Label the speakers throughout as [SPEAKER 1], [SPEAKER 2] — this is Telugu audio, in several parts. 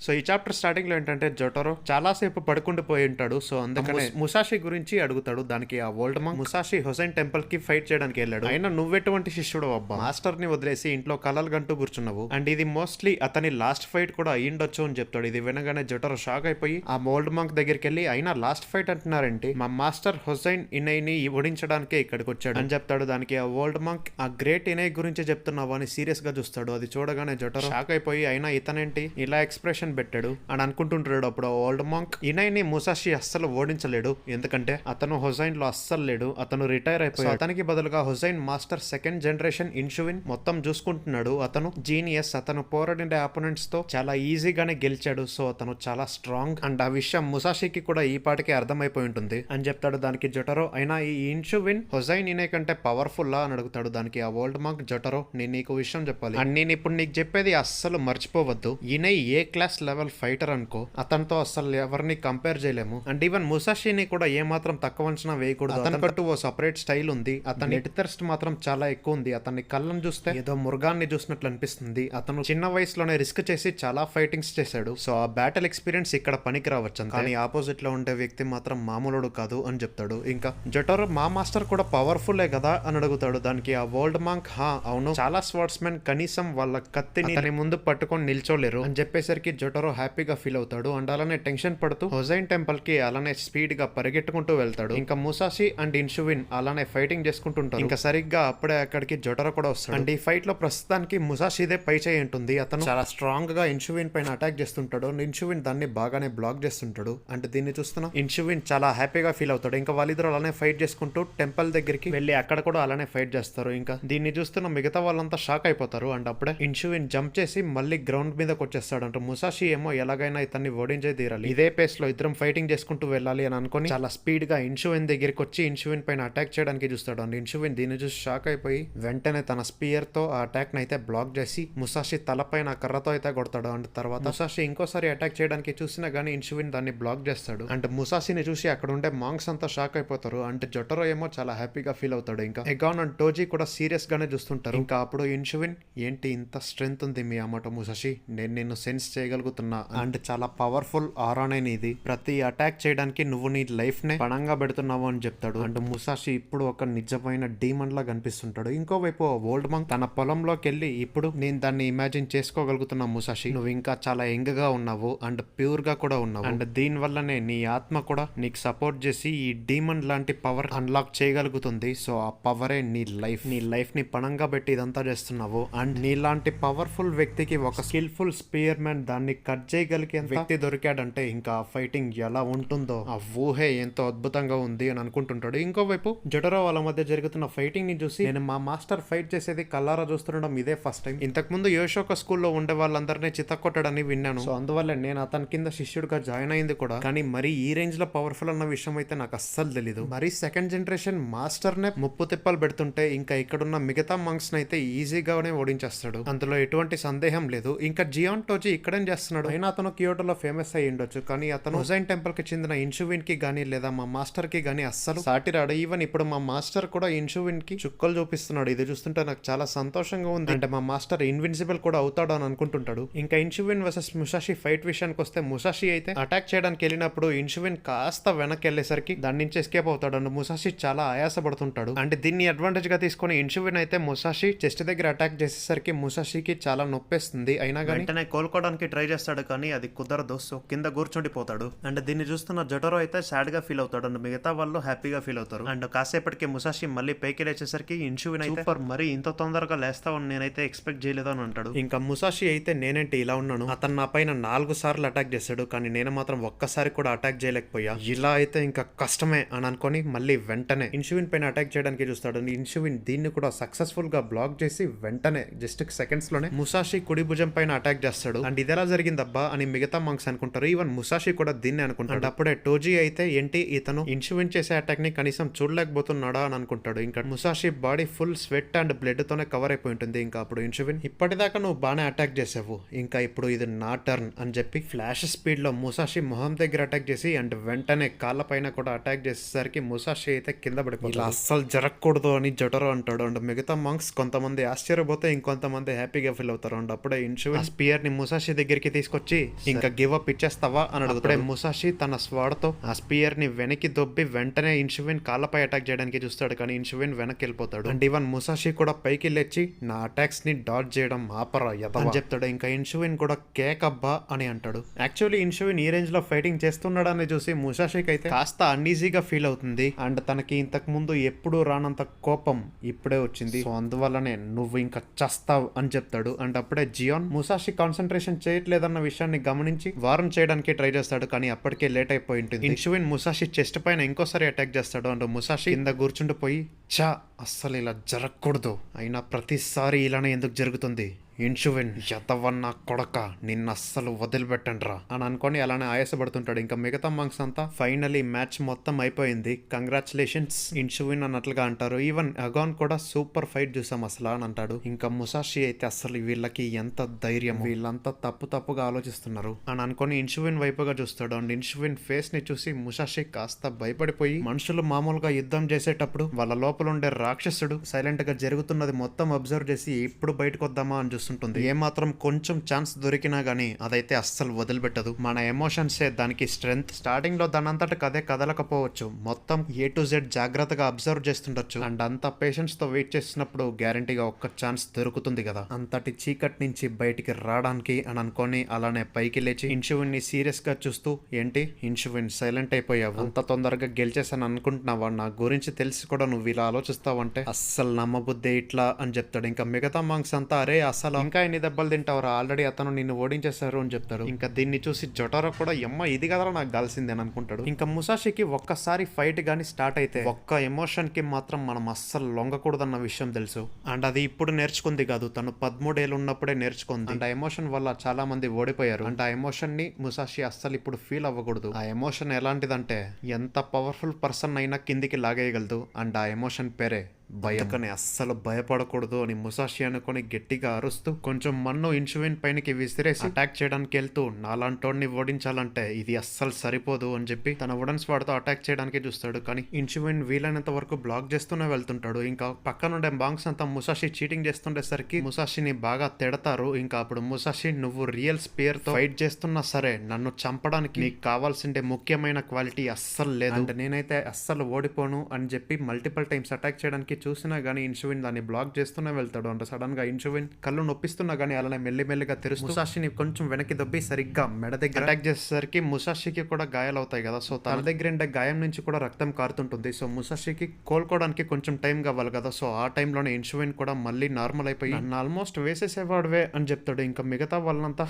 [SPEAKER 1] సో ఈ చాప్టర్ స్టార్టింగ్ లో ఏంటంటే జొటరో చాలా సేపు పడుకుండిపోయి ఉంటాడు. సో అందుకనే ముసాషి గురించి అడుగుతాడు. దానికి ఆ old Monk Musashi Hussain temple కి ఫైట్ చేయడానికి వెళ్ళాడు. అయినా నువ్వెటువంటి శిష్యుడు అబ్బా, మాస్టర్ ని వదిలేసి ఇంట్లో కలలు గంటూ కూర్చున్నావు, అండ్ ఇది మోస్ట్లీ అతని లాస్ట్ ఫైట్ కూడా అయ్యిండొచ్చు అని చెప్తాడు. ఇది వినగానే జొటరో షాక్ అయిపోయి ఆ ఓల్డ్ మంక్ దగ్గరికి వెళ్ళి, అయినా లాస్ట్ ఫైట్ అంటున్నారేంటి, మా మాస్టర్ హుసైన్ ఇనై ని ఓడించడానికే ఇక్కడికి వచ్చాడు అని చెప్తాడు. దానికి ఆ ఓల్డ్ మంక్ ఆ గ్రేట్ ఇనై గురించి చెప్తున్నావు అని సీరియస్ గా చూస్తాడు. అది చూడగానే జొటరో షాక్ అయిపోయి, అయినా ఇతనేంటి ఇలా ఎక్స్ప్రెషన్ పెట్టాడు అని అనుకుంటుంటాడు. అప్పుడు ఓల్డ్ మంక్ ఇనై ని ముసాషి అస్సలు ఓడించలేడు, ఎందుకంటే అతను హుసైన్ లో అస్సలు లేడు, అతను రిటైర్ అయిపోయాడు. అతనికి బదులుగా హుసైన్ మాస్టర్ సెకండ్ జనరేషన్ ఇన్షువిన్ మొత్తం చూసుకుంటున్నాడు. అతను జీనియస్, అతను పోరాడిన అపోనెంట్స్ తో చాలా ఈజీగానే గెలిచాడు. సో అతను చాలా స్ట్రాంగ్, అండ్ ఆ విషయం ముసాషికి కూడా ఈ పాటికే అర్థమైపోయి ఉంటుంది అని చెప్తాడు. దానికి జొటరో, అయినా ఈ ఇన్షువిన్ హుసైన్ ఇనే కంటే పవర్ఫుల్ లా అని అడుగుతాడు. దానికి ఆ ఓల్డ్ మంక్, జొటరో నేను నీకు విషయం చెప్పాలి, అండ్ నేను ఇప్పుడు నీకు చెప్పేది అస్సలు మర్చిపోవద్దు. ఈయన ఏ క్లాస్ లెవెల్ ఫైటర్ అనుకో, అతనితో అస్సలు ఎవరిని కంపేర్ చేయలేము, అండ్ ఈవెన్ ముసాషిని కూడా ఏ మాత్రం తక్కువ అంచనా వేయకూడదు. అతని పట్టు ఓ సపరేట్ స్టైల్ ఉంది, అతని ఎడిథర్స్ట్ మాత్రం చాలా ఎక్కువ ఉంది. అతన్ని కళ్ళను చూస్తే ఏదో మృగాన్ని చూసినట్లు అనిపిస్తుంది. అతను చిన్న వయసులోనే రిస్క్ చేసి చాలా ఫైటింగ్స్ చేశాడు. సో ఆ బ్యాటిల్ ఎక్స్పీరియన్స్ ఇక్కడ పనికి రావచ్చు, కానీ ఆపోజిట్ లో ఉండే వ్యక్తి మాత్రం మామూలుడు కాదు అని చెప్తాడు. ఇంకా జొటరో, మా మాస్టర్ కూడా పవర్ఫుల్లే కదా అని అడుగుతాడు. దానికి ఆ ఓల్డ్ మంక్, హా అవును, చాలా స్వార్డ్స్ మెన్ కనీసం వాళ్ళ కత్తిని అతని ముందు పట్టుకొని నిల్చోలేరు అని చెప్పేసరికి జొటరో హ్యాపీగా ఫీల్ అవుతాడు. అండ్ అలానే టెన్షన్ పడుతూ హుసైన్ టెంపుల్ కి అలానే స్పీడ్ గా పరిగెట్టుకుంటూ వెళ్తాడు. ఇంకా ముసాషి అండ్ ఇన్షువిన్ అలానే ఫైటింగ్ చేసుకుంటుంటారు. ఇంకా సరిగ్గా అప్పుడే అక్కడికి జొటరో కూడా వస్తాడు. అండ్ ఈ ఫైట్ లో ప్రస్తుతానికి ముసాషిదే పై చేయి ఉంటుంది. అతను చాలా స్ట్రాంగ్ గా ఇన్షువిన్ పైన అటాక్ చేస్తుంటాడు. ఇన్షువిన్ దాన్ని బాగానే బ్లాక్ చేస్తుంటాడు. అంటే దీన్ని చూస్తున్నా ఇన్షువిన్ చాలా హ్యాపీగా ఫీల్ అవుతాడు. ఇంకా వాళ్ళిద్దరు అలానే ఫైట్ చేసుకుంటూ టెంపుల్ దగ్గరికి వెళ్ళి అక్కడ కూడా అలానే ఫైట్ చేస్తారు. ఇంకా దీన్ని చూస్తున్న మిగతా వాళ్ళంతా షాక్ అయిపోతారు. అండ్ అప్పుడే ఇన్షువిన్ జంప్ చేసి మళ్ళీ గ్రౌండ్ మీదకి వచ్చేస్తాడు. అంటే ముసాషి ఏమో ఎలాగైనా ఇతన్ని ఓడించే తీరాలి, ఇదే పేస్ లో ఇద్దరం ఫైటింగ్ చేసుకుంటూ వెళ్ళాలి అని అనుకుని చాలా స్పీడ్ గా ఇన్షువిన్ దగ్గరికి వచ్చి ఇన్షువిన్ పైన అటాక్ చేయడానికి చూస్తాడు. అండ్ ఇన్షువిన్ దీన్ని చూసి షాక్ అయిపోయి వెంటనే తన స్పియర్ తో ఆ అటాక్ ని అయితే బ్లాక్ చేసి ముసాషి తలపైన కర్రతో అయితే కొడతాడు. అండ్ తర్వాత ముసాషి ఇంకోసారి అటాక్ చేయడానికి చూసినా గానీ ఇన్షువిన్ దాన్ని బ్లాక్ చేస్తాడు. అంటే ముసాషిని చూసి అక్కడ ఉండే మాంగ్స్ అంతా షాక్ అయిపోతారు. అంటే జొటరో ఏమో చాలా హ్యాపీగా ఫీల్ అవుతాడు. ఇంకా ఎగాన్ అండ్ టోజీ కూడా సీరియస్ గానే చూస్తుంటారు. ఇంకా అప్పుడు ఇన్షువిన్, ఏంటి ఇంత స్ట్రెంగ్త్ ఉంది మీ అమ్మటో ముసాషి, నేను నిన్ను సెన్స్ చేయగలుగుతున్నా, అండ్ చాలా పవర్ఫుల్ ఆరానే ఇది, ప్రతి అటాక్ చేయడానికి నువ్వు నీ లైఫ్ నే పణంగా పెడుతున్నావు అని చెప్తాడు. అండ్ ముసాషి ఇప్పుడు ఒక నిజమైన డీమన్ లా కనిపిస్తుంటాడు. ఇంకోవైపు ఓల్డ్ మంక్ తన పొలంలోకి వెళ్ళి, ఇప్పుడు నేను దాన్ని ఇమాజిన్ చేసుకోగలుగుతున్నా ముసాషి, నువ్వు ఇంకా చాలా యంగ్ గా ఉన్నావు అండ్ ప్యూర్ గా కూడా ఉన్నావు, అండ్ దీని వల్లనే నీ ఆత్మ కూడా నీకు సపోర్ట్ చేసి ఈ డీమన్ లాంటి పవర్ అన్లాక్ చేయగలుగుతుంది. సో ఆ పవరే నీ లైఫ్ ని పణంగా పెట్టి ఇదంతా చేస్తున్నావు. అండ్ నీలాంటి పవర్ఫుల్ వ్యక్తికి ఒక స్కిల్ఫుల్ స్పియర్ మ్యాన్ దాన్ని కట్ చేయగలిగే వ్యక్తి దొరికాడంటే ఇంకా ఫైటింగ్ ఎలా ఉంటుందో ఆ ఊహే ఎంతో అద్భుతంగా ఉంది అని అనుకుంటుంటాడు. ఇంకోవైపు జొటరో వాళ్ళ మధ్య జరుగుతున్న ఫైటింగ్ ని చూసి, నేను మా మాస్టర్ ఫైట్ చేసేది కల్లారా చూస్తుండడం ఇదే ఫస్ట్ టైం, ఇంతకు ముందు యోషోక స్కూల్లో ఉండే వాళ్ళందరినీ చితక్కొట్టడని విన్నాను. సో అందువల్ల నేను అతని కింద శిష్యుడిగా జాయిన్ అయింది కూడా, కానీ మరి ఈ రేంజ్ లో పవర్ఫుల్ అన్న విషయం అయితే నాకు అస్సలు తెలీదు. మరి సెకండ్ జనరేషన్ మాస్టర్ నే ముప్పు తిప్పలు పెడుతుంటే ఇంకా ఇక్కడున్న మిగతా మంక్స్ అయితే ఈజీగానే ఓడించేస్తాడు, అందులో ఎటువంటి సందేహం లేదు. ఇంకా జియాన్ టోజీ ఇక్కడేం చేస్తున్నాడు, అయినా అతను కియోటోలో ఫేమస్ అయ్యి ఉండొచ్చు, కానీ అతను హుసైన్ టెంపుల్ కి చెందిన ఇన్షువిన్ కి గానీ లేదా మా మాస్టర్ కి గానీ అస్సలు సాటిరాడు. ఈవెన్ ఇప్పుడు మా మాస్టర్ కూడా ఇన్షువిన్ కి చుక్కలు చూపిస్తున్నాడు. ఇది చూస్తుంటే నాకు చాలా సంతోషంగా ఉంది. అంటే మా మాస్టర్ ఇన్విన్సిబుల్ కూడా అవుతాడు అని అనుకుంటుంటాడు. ఇంకా ఇన్షువిన్ వర్సెస్ ముసాషి ఫైట్ విషయానికి వస్తే, ముసాషి అయితే అటాక్ చేయడానికి వెళ్ళినప్పుడు ఇన్షువిన్ కాస్త వెనక్కి వెళ్ళేసరికి దాని నుంచి ఎస్కేప్ అవుతాడు. అండ్ ముసాషి చాలా ఆయాసపడుతుంటాడు. అంటే దీన్ని అడ్వాంటేజ్ గా తీసుకుని ఇన్షువిన్ అయితే ముసాషి చెస్ట్ దగ్గర అటాక్ చేసేసరికి ముసాషికి చాలా నొప్పేస్తుంది. అయినా కానీ వెంటనే కోలుకోవడానికి ట్రై చేస్తాడు, కానీ అది కుదరదు. సో కింద కూర్చుండిపోతాడు. అండ్ దీన్ని చూస్తున్న జొటరో అయితే సాడ్ గా ఫీల్ అవుతాడు. అండ్ మిగతా వాళ్ళు హ్యాపీగా ఫీల్ అవుతారు. అండ్ కాసేపటికి ముసాషి మళ్ళీ పైకి లేచేసరికి ఇన్షువిన్ అయితే, సూపర్, మరి ఇంత తొందరగా లేస్తావని నేనైతే ఎక్స్పెక్ట్ చేయలేదు అని అంటాడు. ఇంకా ముసాషి అయితే, నేనేంటి ఇలా ఉన్నాను, అతను నా పైన 4 సార్లు అటాక్ చేశాడు, కానీ నేను మాత్రం ఒక్కసారి కూడా అటాక్ చేయలేకపోయా, ఇలా అయితే ఇంకా కష్టమే అని అనుకుని మళ్ళీ వెంటనే ఇన్షువిన్ పైన అటాక్ చేయడానికి చూస్తాడు. ఇన్షువిన్ దీన్ని కూడా సక్సెస్ఫుల్ గా బ్లాక్ చేసి వెంటనే జస్ట్ సెకండ్స్ లోనే ముసాషి కుడి భుజం పైన అటాక్ చేస్తాడు. అండ్ ఇదెలా జరిగిందబ్బా అని మిగతా మంక్స్ అనుకుంటారు. ఈవెన్ ముసాషి కూడా దీన్ని అనుకుంటాడు. అప్పుడే టోజీ అయితే, ఏంటి ఇతను ఇన్షువిన్ చేసే అటాక్ ని కనీసం చూడలేకపోతున్నాడా అని అనుకుంటాడు. ఇంకా Musashi body full sweat and blood తోనే కవర్ అయిపోయి ఉంటుంది. ఇంకా అప్పుడు ఇన్షువిన్, ఇప్పటిదాకా నువ్వు బాగానే అటాక్ చేసావు, ఇంకా ఇప్పుడు ఇది నా టర్న్ అని చెప్పి ఫ్లాష్ స్పీడ్ లో ముసాషి మొహం దగ్గర అటాక్ చేసి అండ్ వెంటనే కాళ్ళ పైన కూడా అటాక్ చేసేసరికి ముసాషి అయితే కింద పడిపోతుంది. ఇలా అస్సలు జరగకూడదు అని జొటరో అంటాడు. అండ్ మిగతా మంక్స్ కొంతమంది ఆశ్చర్యపోతే ఇంకొంతమంది హ్యాపీగా ఫీల్ అవుతారు. అండ్ అప్పుడే ఇన్షువిన్ స్పియర్ ని ముసాషి దగ్గరికి తీసుకొచ్చి ఇంకా గివ్ అప్ ఇచ్చేస్తావా అని అడుగుతాడు. ముసాషి తన స్వాడ్తో ఆ స్పియర్ ని వెనక్కి దొబ్బి వెంటనే ఇన్షువిన్ కాళ్ళపై అటాక్ చేయడానికి చూస్తాడు, కానీ ఇన్షువిన్ వెనక్కి వెళ్ళిపోతాడు. అండ్ ఈవెన్ ముసాషి కూడా పైకి లేచి నా అటాక్స్ ని డాడ్జ్ చేయడం ఆపరా అని చెప్తాడు. ఇంకా ఇన్షువిన్ కూడా కేక్ అబ్బా అని అంటాడు. యాక్చువల్లీ ఇన్షువిన్ ఈ రేంజ్ లో ఫైటింగ్ చేస్తున్నాడని చూసి ముసాషికి అయితే కాస్త అన్ఈజీగా ఫీల్ అవుతుంది. అండ్ తనకి ఇంతకు ముందు ఎప్పుడూ రానంత కోపం ఇప్పుడే వచ్చింది, సో అందువల్లనే నువ్వు ఇంకా చస్తావు అని చెప్తాడు. అండ్ అప్పుడే జియాన్ ముసాషి కాన్సన్ట్రేషన్ చేయట్లేదన్న విషయాన్ని గమనించి వారం చేయడానికి ట్రై చేస్తాడు, కానీ అప్పటికే లేట్ అయిపోయి ఉంటుంది. ఇన్షువిన్ ముసాషి చెస్ట్ పైన ఇంకోసారి అటాక్ చేస్తాడు. అండ్ ముసాషి కింద కూర్చుండిపోయి చా అస్సలు ఇలా జరగకూడదు, అయినా ప్రతిసారి ఇలానే ఎందుకు జరుగుతుంది, ఇన్షువిన్ యతవన్న కొడక నిన్న అస్సలు వదిలిపెట్టండ్రా అని అనుకొని అలానే ఆయాసపడుతుంటాడు. ఇంకా మిగతా మంక్స్ అంతా ఫైనలీ మ్యాచ్ మొత్తం అయిపోయింది, కంగ్రాచులేషన్స్ ఇన్షువిన్ అన్నట్లుగా అంటారు. ఈవెన్ అగాన్ కూడా సూపర్ ఫైట్ చూసాం అసలు అని అంటాడు. ఇంకా ముసాషి అయితే అసలు వీళ్ళకి ఎంత ధైర్యం, వీళ్ళంతా తప్పుగా ఆలోచిస్తున్నారు అని అనుకొని ఇన్షువిన్ వైపుగా చూస్తాడు. అండ్ ఇన్షువిన్ ఫేస్ ని చూసి ముసాషి కాస్త భయపడిపోయి మనుషులు మామూలుగా యుద్ధం చేసేటప్పుడు వాళ్ళ లోపల ఉండే రాక్షసుడు సైలెంట్ గా జరుగుతున్నది మొత్తం అబ్జర్వ్ చేసి ఇప్పుడు బయటకు వద్దామా అని ఉంటుంది. ఏమాత్రం కొంచెం ఛాన్స్ దొరికినా గానీ అదైతే అస్సలు వదిలిపెట్టదు. మన ఎమోషన్సే దానికి స్ట్రెంగ్త్. స్టార్టింగ్ లో దానంతట కదే కదలకపోవచ్చు, మొత్తం A to Z జాగ్రత్తగా అబ్జర్వ్ చేస్తుండొచ్చు. అండ్ అంత పేషెన్స్ తో వెయిట్ చేసినప్పుడు గ్యారంటీగా ఒక్క ఛాన్స్ దొరుకుతుంది కదా, అంతటి చీకటి నుంచి బయటికి రావడానికి అని అనుకొని అలానే పైకి లేచి ఇన్షువిన్ ని సీరియస్ గా చూస్తూ, ఏంటి ఇన్షువిన్ సైలెంట్ అయిపోయావు, అంత తొందరగా గెలిచేసాను అనుకుంటున్నావా, నా గురించి తెలిసి కూడా నువ్వు ఇలా ఆలోచిస్తావంటే అస్సలు నమ్మబుద్దే ఇట్లా అని చెప్తాడు. ఇంకా మిగతా మంక్స్ అంతా అరే అసలు ఇంకా ఎన్ని దెబ్బలు తింటావురా, ఆల్రెడీ అతను నిన్ను ఓడించేశారు అని చెప్తారు. ఇంకా దీన్ని చూసి జొటారో కూడా ఎమ్మ ఇది కదరా నాకు కలిసిందే అని అనుకుంటాడు. ఇంకా ముసాషికి ఒక్కసారి ఫైట్ గానీ స్టార్ట్ అయితే ఒక్క ఎమోషన్ కి మాత్రం మనం అస్సలు లొంగకూడదన్న విషయం తెలుసు. అండ్ అది ఇప్పుడు నేర్చుకుంది కాదు, తను 13 ఏళ్ళు ఉన్నప్పుడే నేర్చుకుంది. అండ్ ఆ ఎమోషన్ వల్ల చాలా మంది ఓడిపోయారు. అండ్ ఆ ఎమోషన్ ని ముసాషి అస్సలు ఇప్పుడు ఫీల్ అవ్వకూడదు. ఆ ఎమోషన్ ఎలాంటిదంటే ఎంత పవర్ఫుల్ పర్సన్ అయినా కిందికి లాగేయగలదు. అండ్ ఆ ఎమోషన్ పేరే భయం. అస్సలు భయపడకూడదు అని ముసాషి అనుకొని గట్టిగా అరుస్తూ కొంచెం మన్ను ఇన్షువిన్ పైనకి విసిరేసి అటాక్ చేయడానికి వెళ్తూ నాలాంటోడిని ఓడించాలంటే ఇది అస్సలు సరిపోదు అని చెప్పి తన వుడెన్ స్వాడ్తో అటాక్ చేయడానికి చూస్తాడు. కానీ ఇన్షువిన్ వీలైనంత వరకు బ్లాక్ చేస్తూనే వెళ్తుంటాడు. ఇంకా పక్కనుండే బాంగ్స్ అంతా ముసాషి చీటింగ్ చేస్తుండేసరికి ముసాషిని బాగా తిడతారు. ఇంకా అప్పుడు ముసాషి నువ్వు రియల్ స్పియర్ తో ఫైట్ చేస్తున్నా సరే నన్ను చంపడానికి నీకు కావాల్సిండే ముఖ్యమైన క్వాలిటీ అస్సలు లేదు, అంటే నేనైతే అస్సలు ఓడిపోను అని చెప్పి మల్టిపుల్ టైమ్స్ అటాక్ చేయడానికి చూసినా గానీ ఇన్షువిన్ దాన్ని బ్లాక్ చేస్తూనే వెళ్తాడు. అంటే సడన్ గా ఇన్షువిన్ కళ్ళు నొప్పిస్తున్నా గానీ అలానే మెల్లిమెల్లిగా తెరుస్తూ ముసాషిని కొంచెం వెనక్కి దొబ్బి సరిగ్గా మెడ దగ్గర అటాక్ చేసేసరికి ముసాషికి కూడా గాయాలు అవుతాయి కదా, సో తన దగ్గర ఉండే గాయం నుంచి కూడా రక్తం కారుతుంటుంది. సో ముసాషికి కోలుకోవడానికి కొంచెం టైం కావాలి కదా, సో ఆ టైంలోనే ఇన్షువిన్ కూడా మళ్ళీ నార్మల్ అయిపోయి నన్ను ఆల్మోస్ట్ వేసేసేవాడువే అని చెప్తాడు. ఇంకా మిగతా వాళ్ళంతా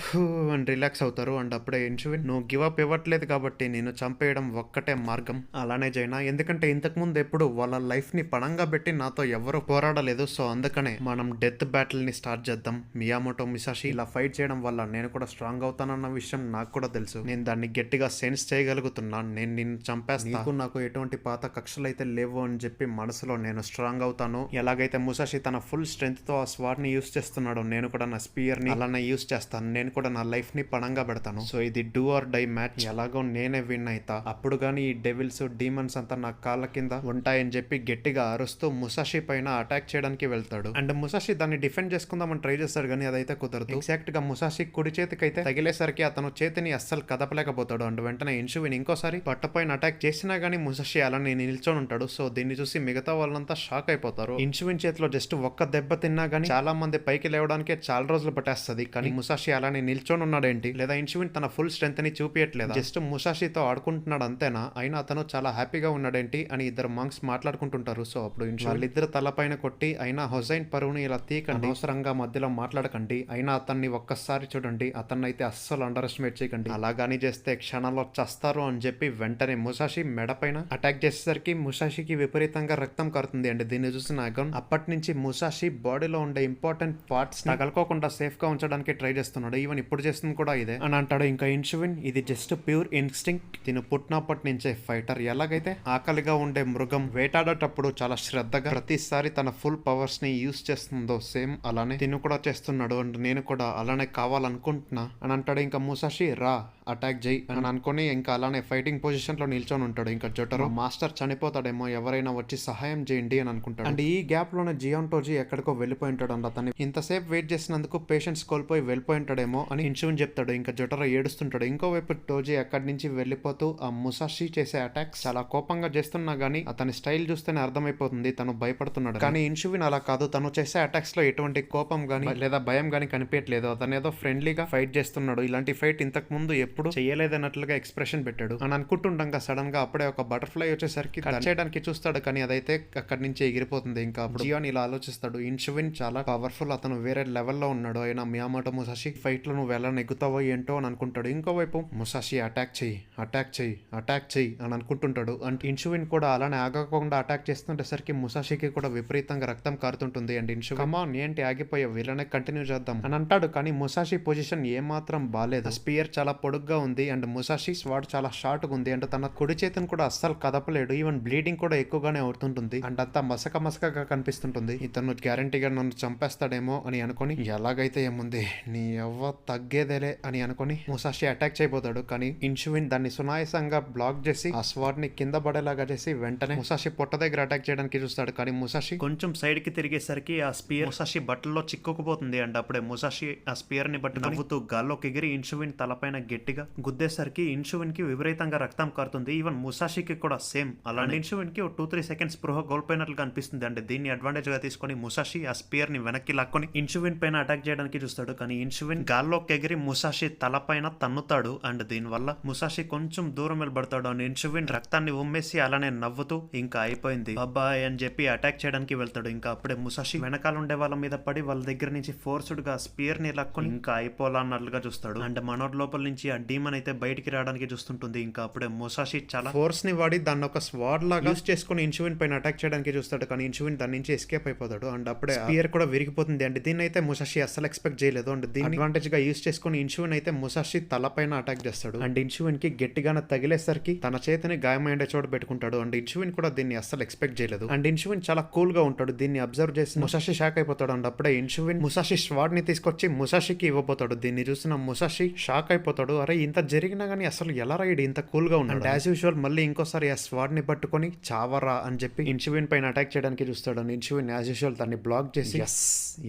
[SPEAKER 1] అని రిలాక్స్ అవుతారు. అండ్ అప్పుడే ఇన్షువిన్ నువ్వు గివ్ అప్ ఇవ్వట్లేదు కాబట్టి నేను చంపేయడం ఒక్కటే మార్గం, అలానే జైనా, ఎందుకంటే ఇంతకు ముందు ఎప్పుడు వాళ్ళ లైఫ్ ని పణంగా పెట్టి నాతో ఎవరు పోరాడలేదు, సో అందుకనే మనం డెత్ బ్యాటిల్ ని స్టార్ట్ చేద్దాం. మియామోటో ముసాషి ఇలా ఫైట్ చేయడం వల్ల నేను కూడా స్ట్రాంగ్ అవుతానన్న విషయం నాకు కూడా తెలుసు, నేను దాన్ని గట్టిగా సెన్స్ చేయగలుగుతున్నాను, నేను నిన్ను చంపేస్తాను, నాకు ఎటువంటి పాత కక్షలు అయితే లేవు అని చెప్పి మనసులో నేను స్ట్రాంగ్ అవుతాను. ఎలాగైతే ముసాషి తన ఫుల్ స్ట్రెంగ్త్ తో ఆ స్వాడ్ ని యూస్ చేస్తున్నాడు, నేను కూడా నా స్పియర్ ని అలానే యూస్ చేస్తాను, నేను కూడా నా లైఫ్ ని పణంగా పెడతాను. సో ఇది డూ ఆర్ డై మ్యాచ్, ఎలాగో నేనే విన్ అయితా, అప్పుడు గానీ ఈ డెవిల్స్ డీమన్స్ అంతా నా కాళ్ళ కింద ఉంటాయని చెప్పి గట్టిగా అరుస్తూ ముసాషి పైన అటాక్ చేయడానికి వెళ్తాడు. అండ్ ముసాషి దాన్ని డిఫెండ్ చేసుకుందామని ట్రై చేస్తాడు కానీ అదైతే కుదరదు. ఎగ్జాక్ట్ గా ముసాషి కుడి చేతికి అయితే తగిలేసరికి అతను చేతిని అస్సలు కదపలేకపోతాడు. అండ్ వెంటనే ఇన్షువిన్ ఇంకోసారి పట్టపైన అటాక్ చేసినా గానీ ముసాషి అలానే నిల్చొని ఉంటాడు. సో దీన్ని చూసి మిగతా వాళ్ళంతా షాక్ అయిపోతారు. ఇన్షువిన్ చేతిలో జస్ట్ ఒక్క దెబ్బ తిన్నా గానీ చాలా మంది పైకి లేవడానికే చాలా రోజులు పట్టేస్తుంది, కానీ ముసాషి అలానే నిల్చొని ఉన్నాడేంటి, లేదా ఇన్షువిన్ తన ఫుల్ స్ట్రెంత్ ని చూపించట్లేదు, జస్ట్ ముసాషితో ఆడుకుంటున్నాడు అంతేనా, అయినా అతను చాలా హ్యాపీగా ఉన్నాడేంటి అని ఇద్దరు మంక్స్ మాట్లాడుకుంటుంటారు. సో అప్పుడు వాళ్ళిద్దరు తలపైన కొట్టి అయినా హుసైన్ పరువుని ఇలా తీకండి, అనవసరంగా మధ్యలో మాట్లాడకండి, అయినా అతన్ని ఒక్కసారి చూడండి, అతన్ని అయితే అస్సలు అండర్ ఎస్టిమేట్ చేయకండి, అలాగాని చేస్తే క్షణంలో చస్తారు అని చెప్పి వెంటనే ముసాషి మెడ పైన అటాక్ చేసేసరికి ముసాషికి విపరీతంగా రక్తం కారుతుంది. అండి దీన్ని చూసిన అగన్ అప్పటి నుంచి ముసాషి బాడీలో ఉండే ఇంపార్టెంట్ పార్ట్స్ తగలకోకుండా సేఫ్ గా ఉంచడానికి ట్రై చేస్తున్నాడు. ఈవెన్ ఇప్పుడు చేస్తుంది కూడా ఇదే అని అంటాడు. ఇంకా ఇన్షువిన్ ఇది జస్ట్ ప్యూర్ ఇన్స్టింక్ట్, తిను పుట్టినప్పటి నుంచే ఫైటర్, ఎలాగైతే ఆకలిగా ఉండే మృగం వేటాడేటప్పుడు చాలా శ్రద్ధగా లాగా ప్రతిసారి తన ఫుల్ పవర్స్ ని యూస్ చేస్తుందో సేమ్ అలానే తిను కూడా చేస్తున్నాడు అండ్ నేను కూడా అలానే కావాలనుకుంటున్నా అని అంటాడు. ఇంకా ముసాషి రా అటాక్ చేయి అని అనుకుని ఇంకా అలానే ఫైటింగ్ పొజిషన్ లో నిల్చొని ఉంటాడు. ఇంకా జొటరో మాస్టర్ చనిపోతాడేమో, ఎవరైనా వచ్చి సహాయం చేయండి అని అనుకుంటాడు. అండ్ ఈ గ్యాప్ లోనే జియాన్ టోజీ ఎక్కడికో వెళ్ళిపోయి ఉంటాడు. అండ్ అతన్ని ఇంతసేపు వెయిట్ చేసినందుకు పేషెన్స్ కోల్పోయి వెళ్ళిపోయి ఉంటాడేమో అని ఇన్షువిన్ చెప్తాడు. ఇంకా జొటరో ఏడుస్తుంటాడు. ఇంకోవైపు టోజీ అక్కడి నుంచి వెళ్ళిపోతూ ఆ ముసాషి చేసే అటాక్స్ చాలా కోపంగా చేస్తున్నా గానీ అతని స్టైల్ చూస్తేనే అర్థమైపోతుంది తను భయపడుతున్నాడు. కానీ ఇన్షువిన్ అలా కాదు, తను చేసే అటాక్స్ లో ఎటువంటి కోపం గానీ లేదా భయం గానీ కనిపించట్లేదు. అతను ఏదో ఫ్రెండ్లీగా ఫైట్ చేస్తున్నాడు. ఇలాంటి ఫైట్ ఇంతకు ముందు ఎప్పుడు చేయలేదన్నట్లుగా ఎక్స్ప్రెషన్ పెట్టాడు అని అనుకుంటుండగా సడన్ గా అప్పుడే ఒక బటర్ఫ్లై వచ్చేసరికి కట్ చేయడానికి చూస్తాడు. కానీ అదైతే అక్కడి నుంచి ఎగిరిపోతుంది. ఇంకా అప్పుడు జియాన్ ఇలా ఆలోచిస్తాడు, ఇన్షువిన్ చాలా పవర్ఫుల్, అతను వేరే లెవెల్లో ఉన్నాడు. అయినా మియామోటో ముసాషి ఫైట్ లో నువ్వు ఎలా నెగ్గుతావో ఏంటో అని అనుకుంటాడు. ఇంకోవైపు ముసాషి అటాక్ చెయ్యి అటాక్ చెయ్యి అటాక్ చెయ్యి అని అనుకుంటుంటాడు. అండ్ ఇన్షువిన్ కూడా అలానే ఆగకుండా అటాక్ చేస్తుండేసరికి ముసాషికి కూడా విపరీతంగా రక్తం కారుతుంటుంది. అండ్ ఇన్షువిన్ కమాన్ ఏంటి ఆగిపోయావు, వీళ్ళనే కంటిన్యూ చేద్దాం అని అంటాడు. కానీ ముసాషి పొజిషన్ ఏమాత్రం బాలేదు. స్పియర్ చాలా పొడుగ్గా ఉంది అండ్ ముసాషి స్వాడ్ చాలా షార్ట్ గా ఉంది. అండ్ తన కుడి చేతిని కూడా అస్సలు కదపలేడు. ఈవెన్ బ్లీడింగ్ కూడా ఎక్కువగానే అవుతుంటుంది. అండ్ అంతా మసకగా కనిపిస్తుంటుంది. ఇతను గ్యారంటీగా నన్ను చంపేస్తాడేమో అని అనుకుని ఎలాగైతే ఏముంది నీ ఎవ్వ తగ్గేదేలే అని అనుకుని ముసాషి అటాక్ చేయబోతాడు. కానీ ఇన్షువిన్ దాన్ని సునాయాసంగా బ్లాక్ చేసి ఆ స్వాడ్ ని కింద పడేలాగా చేసి వెంటనే ముసాషి పొట్ట దగ్గర అటాక్ చేయడానికి చూస్తాడు. కానీ ముసాషి కొంచెం సైడ్ కి తిరిగేసరికి ఆ స్పియర్ ముసాషి బట్టల్లో చిక్కుకుపోతుంది. అండ్ అప్పుడే ముసాషి ఆ స్పియర్ ని బట్టి నవ్వుతూ గాల్లోకి ఎగిరి ఇన్షువిన్ తలపైన గట్టిగా గుద్దేసరికి ఇన్షువిన్ కి విపరీతంగా రక్తం కారుతుంది. ఈవెన్ ముసాషికి కూడా సేమ్ అలానే ఇన్షువిన్ కి 2-3 సెకండ్స్ స్పృహ కోల్పోయినట్లుగా అనిపిస్తుంది. అంటే దీన్ని అడ్వాంటేజ్ గా తీసుకొని ముసాషి ఆ స్పియర్ ని వెనక్కి లాక్కొని ఇన్షువిన్ పైన అటాక్ చేయడానికి చూస్తాడు. కానీ ఇన్షువిన్ గాల్లోకి ఎగిరి ముసాషి తలపైన తన్నుతాడు. అండ్ దీనివల్ల ముసాషి కొంచెం దూరం వెళ్ళబడతాడు. అండ్ ఇన్షువిన్ రక్తాన్ని ఉమ్మేసి అలానే నవ్వుతూ ఇంకా అయిపోయింది బాబాయ్ అని చెప్పి అటాక్ చేయడానికి వెళ్తాడు. ఇంకా అప్పుడే ముసాషి వెనకాల ఉండే వాళ్ళ మీద పడి వాళ్ళ దగ్గర నుంచి ఫోర్స్డ్ గా స్పియర్ ని లాక్కొని ఇంకా అయిపోలా అన్నట్లుగా చూస్తాడు. అండ్ మనోర్ లోపల నుంచి ఆ డీమన్ అయితే బయటికి రావడానికి చూస్తుంటుంది. ఇంకా అప్పుడే ముసాషి చాలా ఫోర్స్ ని వాడి దాన్ని ఒక స్వాడ్ లాగా యూస్ చేసుకుని ఇన్షువిన్ పైన అటాక్ చేయడానికి చూస్తాడు. కానీ ఇన్షువిన్ దాని నుంచి ఎస్కేప్ అయిపోతాడు. అండ్ అప్పుడే స్పియర్ కూడా విరిగిపోతుంది. అంటే దీన్ని అయితే ముసాషి అస్సలు ఎక్స్పెక్ట్ చేయలేదు. అండ్ దీన్ని అడ్వాంటేజ్ గా యూస్ చేసుకుని ఇన్షువిన్ అయితే ముసాషి తలపైన అటాక్ చేస్తాడు. అండ్ ఇన్షువిన్ కి గట్టిగానే తగిలేసరికి తన చేతిని గాయమైన చోట పెట్టుకుంటాడు. అండ్ ఇన్షువిన్ కూడా దీన్ని అస్సలు ఎక్స్పెక్ట్ చేయలేదు. అండ్ ఇన్షువిన్ చాలా కూల్ గా ఉంటాడు. దీన్ని అబ్జర్వ్ చేసి ముసాషి షాక్ అయిపోతాడు. అండ్ అప్పుడే ఇన్షువిన్ ముసాషి స్వాడ్ ని తీసుకొచ్చి ముసాషికి ఇవ్వబోతాడు. దీన్ని చూసిన ముసాషి షాక్ అయిపోతాడు. అరే ఇంత జరిగినా గానీ అసలు ఎలా రైడ్ ఇంత కూల్ గా ఉన్నాడు. యాజ్ యూజువల్ మళ్ళీ ఇంకోసారి ఆ స్వాడ్ ని పట్టుకొని చావరా అని చెప్పి ఇన్షువిన్ పైన అటాక్ చేయడానికి చూస్తాడు. అండ్ ఇన్షువిన్ యాజ్ యూజువల్ దాన్ని బ్లాక్ చేసి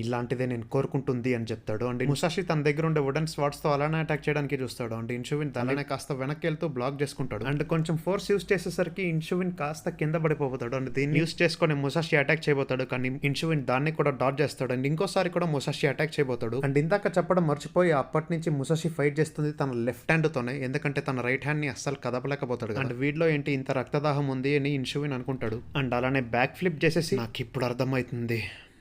[SPEAKER 1] ఇలాంటిదే నేను కోరుకుంటుంది అని చెప్తాడు. అండ్ ముసాషి తన దగ్గర ఉండే వుడెన్ స్వాడ్స్ తో అలానే అటాక్ చేయడానికి చూస్తాడు. అండ్ ఇన్షువిన్ అలానే కాస్త వెనక్కి వెళ్తూ బ్లాక్ చేసుకుంటాడు. అండ్ కొంచెం ఫోర్స్ యూస్ చేసేసరికి ఇన్షువిన్ కాస్త కింద పడిపోతాడు. అండ్ దీన్ని యూస్ చేసుకుని ముసాషి అటాక్ చేయబోతాడు. కానీ ఇన్షువిన్ దాన్ని కూడా డాట్ చేస్తాడు. అండ్ ఇంకోసారి కూడా ముసాషి అటాక్ చేయబోతాడు. అండ్ ఇందాక చెప్పడం మర్చిపోయి అప్పటి నుంచి ముసాషి ఫైట్ చేస్తుంది తన లెఫ్ట్ హ్యాండ్ తోనే, ఎందుకంటే తన రైట్ హ్యాండ్ ని అస్సలు కదపలేకపోతాడు. అండ్ వీడిలో ఏంటి ఇంత రక్తదాహం ఉంది అని ఇన్షువిన్ అనుకుంటాడు. అండ్ అలానే బ్యాక్ ఫ్లిప్ చేసేసి నాకు ఇప్పుడు అర్థమవుతుంది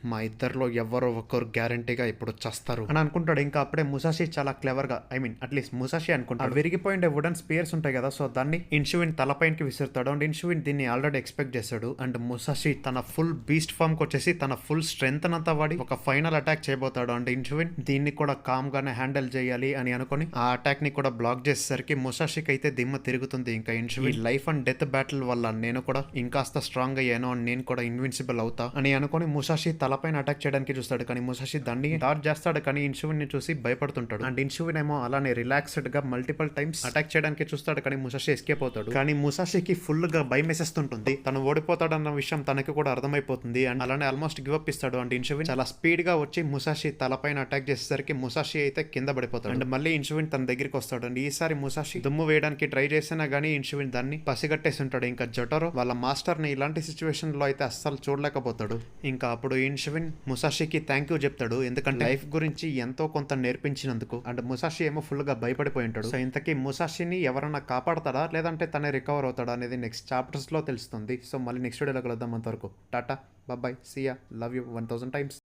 [SPEAKER 1] మా ఇద్దరిలో ఎవరో ఒకరు గ్యారంటీగా ఇప్పుడు చస్తారు అని అనుకుంటాడు. ఇంకా అప్పుడే ముసాషి చాలా క్లెవర్ గా అట్లీస్ట్ ముసాషి అనుకుంటాడు విరిగిపోయిండే వుడెన్ స్పియర్స్ ఉంటాయి కదా, సో దాన్ని ఇన్షువిన్ తలపైనకి విసురుతాడు. అండ్ ఇన్షువిన్ దీన్ని ఆల్రెడీ ఎక్స్పెక్ట్ చేస్తాడు. అండ్ ముసాషి తన ఫుల్ బీస్ట్ ఫామ్ కి వచ్చేసి తన ఫుల్ స్ట్రెంత్ అంతా వాడి ఒక ఫైనల్ అటాక్ చేయబోతాడు. అండ్ ఇన్షువిన్ దీన్ని కూడా కామ్ గానే హ్యాండిల్ చేయాలి అని అనుకుని ఆ అటాక్ ని కూడా బ్లాక్ చేసేసరికి ముసాషికి అయితే దిమ్మ తిరుగుతుంది. ఇంకా ఇన్షువిన్ లైఫ్ అండ్ డెత్ బ్యాటిల్ వల్ల నేను కూడా ఇంకాస్త స్ట్రాంగ్ అయ్యాను అండ్ నేను కూడా ఇన్విన్సిబుల్ అవుతా అని అనుకుని ముసాషి తలపైన అటాక్ చేయడానికి చూస్తాడు. కానీ ముసాషి దాన్ని డాట్ చేస్తాడు. కానీ ఇన్షువిన్ ని చూసి భయపడుతుంటాడు. అండ్ ఇన్షువిన్ ఏమో అలానే రిలాక్స్డ్ గా మల్టిపుల్ టైమ్స్ అటాక్ చేయడానికి చూస్తాడు. కానీ ముసాషి ఎస్కేప్ అవుతాడు. కానీ ముసాషికి ఫుల్ గా భయం వేసేస్తుంటుంది. తను ఓడిపోతాడన్న విషయం తనకి కూడా అర్థమైపోతుంది. అండ్ అలానే ఆల్మోస్ట్ గివ్ అప్ ఇస్తాడు. అండ్ ఇన్షువిన్ చాలా స్పీడ్ గా వచ్చి ముసాషి తలపైన అటాక్ చేసేసరికి ముసాషి అయితే కింద పడిపోతాడు. అండ్ మళ్ళీ ఇన్షువిన్ తన దగ్గరికి వస్తాడు. అండ్ ఈసారి ముసాషి దుమ్ము వేయడానికి ట్రై చేసినా గానీ ఇన్షువిన్ దాన్ని పసిగట్టేసి ఉంటాడు. ఇంకా జొటరో వాళ్ళ మాస్టర్ ని ఇలాంటి సిచ్యువేషన్ లో అయితే అస్సలు చూడలేకపోతాడు. ఇంకా అప్పుడు ఇన్షువిన్ ముసాషికి థ్యాంక్ యూ చెప్తాడు, ఎందుకంటే లైఫ్ గురించి ఎంతో కొంత నేర్పించినందుకు. అండ్ ముసాషి ఏమో ఫుల్ గా భయపడిపోయి ఉంటాడు. సో ఇంతకీ ముసాషిని ఎవరన్నా కాపాడతాడా లేదంటే తనే రికవర్ అవుతాడా అనేది నెక్స్ట్ చాప్టర్స్ లో తెలుస్తుంది. సో మళ్ళీ నెక్స్ట్ వీడియోలో కలుద్దాం. అంతవరకు tata bye, see ya, love you 1000 times.